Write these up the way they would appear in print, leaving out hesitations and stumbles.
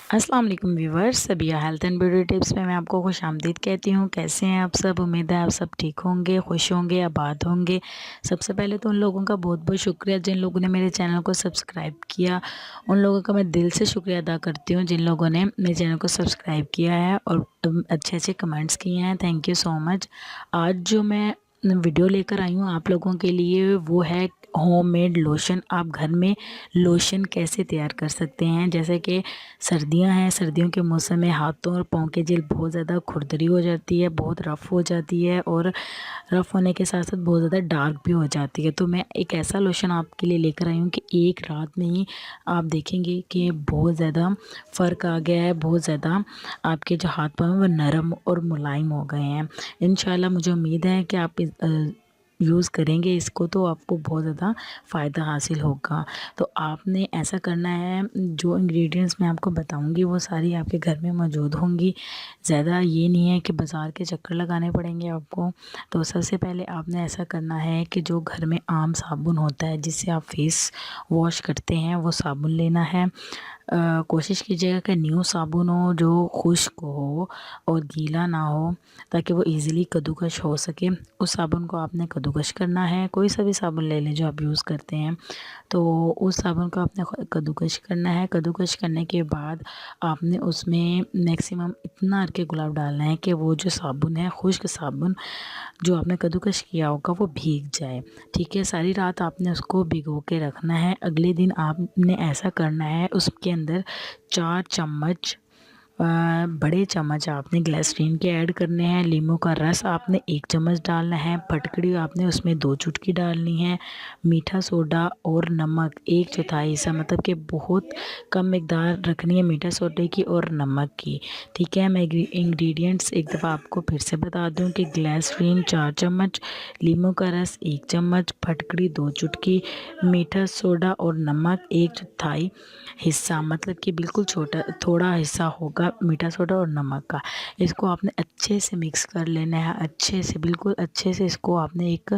अस्सलाम वालेकुम viewers, Sabiya health and beauty tips में मैं आपको खुशामदीद कहती हूँ। कैसे हैं आप सब? उम्मीद है आप सब ठीक होंगे, खुश होंगे, आबाद होंगे। सबसे पहले तो उन लोगों का बहुत बहुत शुक्रिया जिन लोगों ने मेरे चैनल को सब्सक्राइब किया। उन लोगों का मैं दिल से शुक्रिया अदा करती हूँ जिन लोगों ने मेरे चैनल को सब्सक्राइब किया है और अच्छे अच्छे कमेंट्स किए हैं। Thank you so much. आज जो मैं वीडियो लेकर आई हूँ आप लोगों के लिए वो है होममेड लोशन। आप घर में लोशन कैसे तैयार कर सकते हैं। जैसे कि सर्दियां हैं, सर्दियों के मौसम में हाथों और पाँव की जेल बहुत ज़्यादा खुरदरी हो जाती है, बहुत रफ़ हो जाती है और रफ़ होने के साथ साथ बहुत ज़्यादा डार्क भी हो जाती है। तो मैं एक ऐसा लोशन आपके लिए लेकर आई हूँ कि एक रात में ही आप देखेंगे कि बहुत ज़्यादा फ़र्क आ गया है, बहुत ज़्यादा आपके जो हाथ पाँव हैं वो नरम और मुलायम हो गए हैं। इंशाल्लाह मुझे उम्मीद है कि आप यूज़ करेंगे इसको तो आपको बहुत ज़्यादा फ़ायदा हासिल होगा। तो आपने ऐसा करना है, जो इंग्रेडिएंट्स मैं आपको बताऊंगी वो सारी आपके घर में मौजूद होंगी। ज़्यादा ये नहीं है कि बाज़ार के चक्कर लगाने पड़ेंगे आपको। तो सबसे पहले आपने ऐसा करना है कि जो घर में आम साबुन होता है जिससे आप फेस वॉश करते हैं वो साबुन लेना है। कोशिश कीजिएगा कि न्यू साबुन हो, जो खुश्क हो और गीला ना हो, ताकि वो इजीली कद्दूकश हो सके। उस साबुन को आपने कद्दूकश करना है। कोई सा भी साबुन ले लें जो आप यूज़ करते हैं, तो उस साबुन को आपने कद्दूकश करना है। कद्दूकश करने के बाद आपने उसमें मैक्सिमम इतना अर्के गुलाब डालना है कि वो जो साबुन है, खुश्क साबुन जो आपने कद्दूकश किया होगा वो भीग जाए। ठीक है, सारी रात आपने उसको भिगो के रखना है। अगले दिन आपने ऐसा करना है, उसके अंदर 4 चम्मच बड़े चम्मच आपने ग्लिसरीन के ऐड करने हैं। लीमू का रस आपने 1 चम्मच डालना है। फटकड़ी आपने उसमें 2 चुटकी डालनी है। मीठा सोडा और नमक 1/4 हिस्सा, मतलब कि बहुत कम मिकदार रखनी है मीठा सोडे की और नमक की। ठीक है, मैं इंग्रेडिएंट्स एक दफ़ा आपको फिर से बता दूं कि ग्लिसरीन 4 चम्मच, लीमू का रस 1 चम्मच, फटकड़ी 2 चुटकी, मीठा सोडा और नमक 1/4 हिस्सा, मतलब कि बिल्कुल छोटा थोड़ा हिस्सा होगा मीठा सोडा और नमक का। इसको आपने अच्छे से मिक्स कर लेना है, अच्छे से, बिल्कुल अच्छे से इसको आपने एक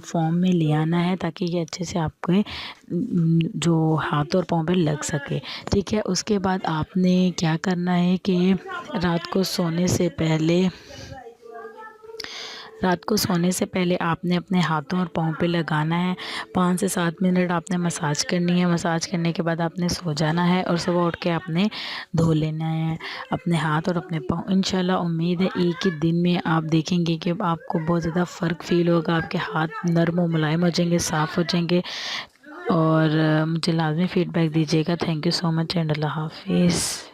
फॉर्म में ले आना है ताकि ये अच्छे से आपके जो हाथ और पाँव पे लग सके। ठीक है, उसके बाद आपने क्या करना है कि रात को सोने से पहले आपने अपने हाथों और पाँव पे लगाना है। 5 से 7 मिनट आपने मसाज करनी है। मसाज करने के बाद आपने सो जाना है और सुबह उठ के आपने धो लेना है अपने हाथ और अपने पाँव। इंशाल्लाह उम्मीद है एक ही दिन में आप देखेंगे कि आपको बहुत ज़्यादा फ़र्क फ़ील होगा। आपके हाथ नरम और मुलायम हो जाएंगे, साफ़ हो जाएंगे। और मुझे लाजमी फ़ीडबैक दीजिएगा। Thank you so much and Allah हाफिज़।